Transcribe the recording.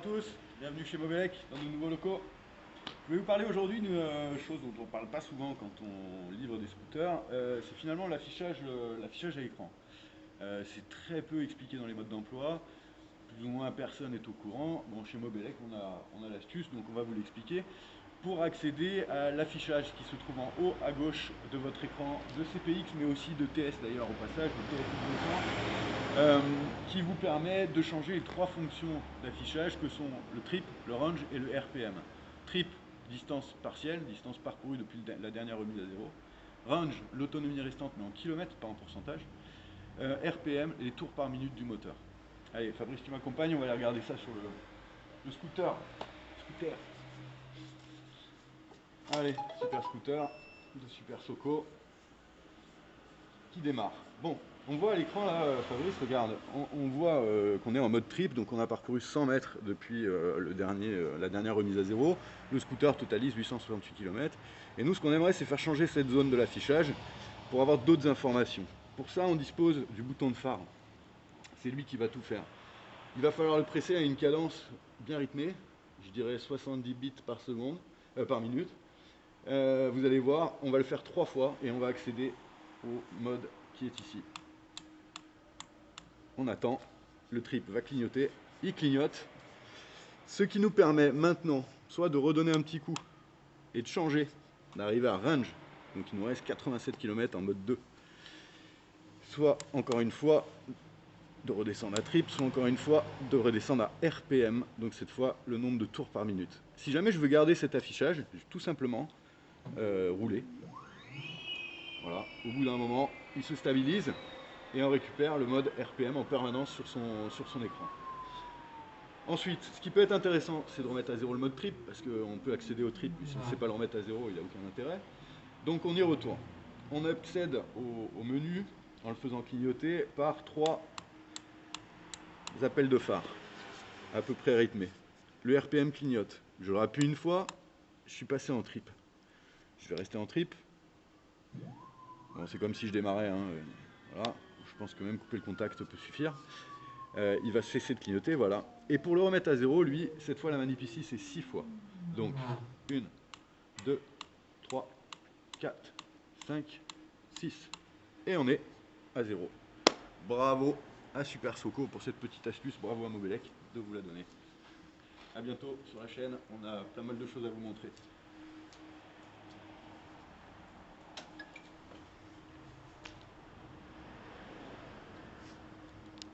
Bonjour à tous, bienvenue chez Mobilec dans de nouveaux locaux. Je vais vous parler aujourd'hui d'une chose dont on ne parle pas souvent quand on livre des scooters, c'est finalement l'affichage à écran. C'est très peu expliqué dans les modes d'emploi, plus ou moins personne n'est au courant. Bon, chez Mobilec on a l'astuce, donc on va vous l'expliquer. Pour accéder à l'affichage qui se trouve en haut à gauche de votre écran de CPX, mais aussi de TS d'ailleurs au passage, de TS 200, qui vous permet de changer les trois fonctions d'affichage que sont le trip, le range et le RPM. Trip, distance partielle, distance parcourue depuis la dernière remise à zéro. Range, l'autonomie restante mais en kilomètres, pas en pourcentage. RPM, les tours par minute du moteur. Allez, Fabrice, tu m'accompagnes, on va aller regarder ça sur le scooter. Allez, super scooter de Super Soco qui démarre. Bon, on voit à l'écran là, Fabrice, regarde, on voit qu'on est en mode trip, donc on a parcouru 100 mètres depuis la dernière remise à zéro. Le scooter totalise 868 km. Et nous, ce qu'on aimerait, c'est faire changer cette zone de l'affichage pour avoir d'autres informations. Pour ça, on dispose du bouton de phare. C'est lui qui va tout faire. Il va falloir le presser à une cadence bien rythmée, je dirais 70 bits par seconde, par minute. Vous allez voir, on va le faire 3 fois et on va accéder au mode qui est ici. On attend, le trip va clignoter, il clignote, ce qui nous permet maintenant soit de redonner un petit coup et de changer, d'arriver à range, donc il nous reste 87 km en mode 2, soit encore une fois de redescendre à trip, soit encore une fois de redescendre à RPM, donc cette fois le nombre de tours par minute. Si jamais je veux garder cet affichage, je vais tout simplement rouler. Voilà, au bout d'un moment, il se stabilise et on récupère le mode RPM en permanence sur son écran. Ensuite, ce qui peut être intéressant, c'est de remettre à zéro le mode trip, parce qu'on peut accéder au trip, mais si on ne sait pas le remettre à zéro, il n'a aucun intérêt. Donc on y retourne. On accède au menu en le faisant clignoter par 3 appels de phare, à peu près rythmés. Le RPM clignote. Je le rappuie une fois, je suis passé en trip. Je vais rester en trip. Bon, c'est comme si je démarrais, hein. Voilà. Je pense que même couper le contact peut suffire. Il va cesser de clignoter, voilà. Et pour le remettre à zéro, lui, cette fois la manip ici, c'est 6 fois. Donc, 1, 2, 3, 4, 5, 6. Et on est à zéro. Bravo à Super Soco pour cette petite astuce, bravo à Mobilec de vous la donner. A bientôt sur la chaîne, on a pas mal de choses à vous montrer.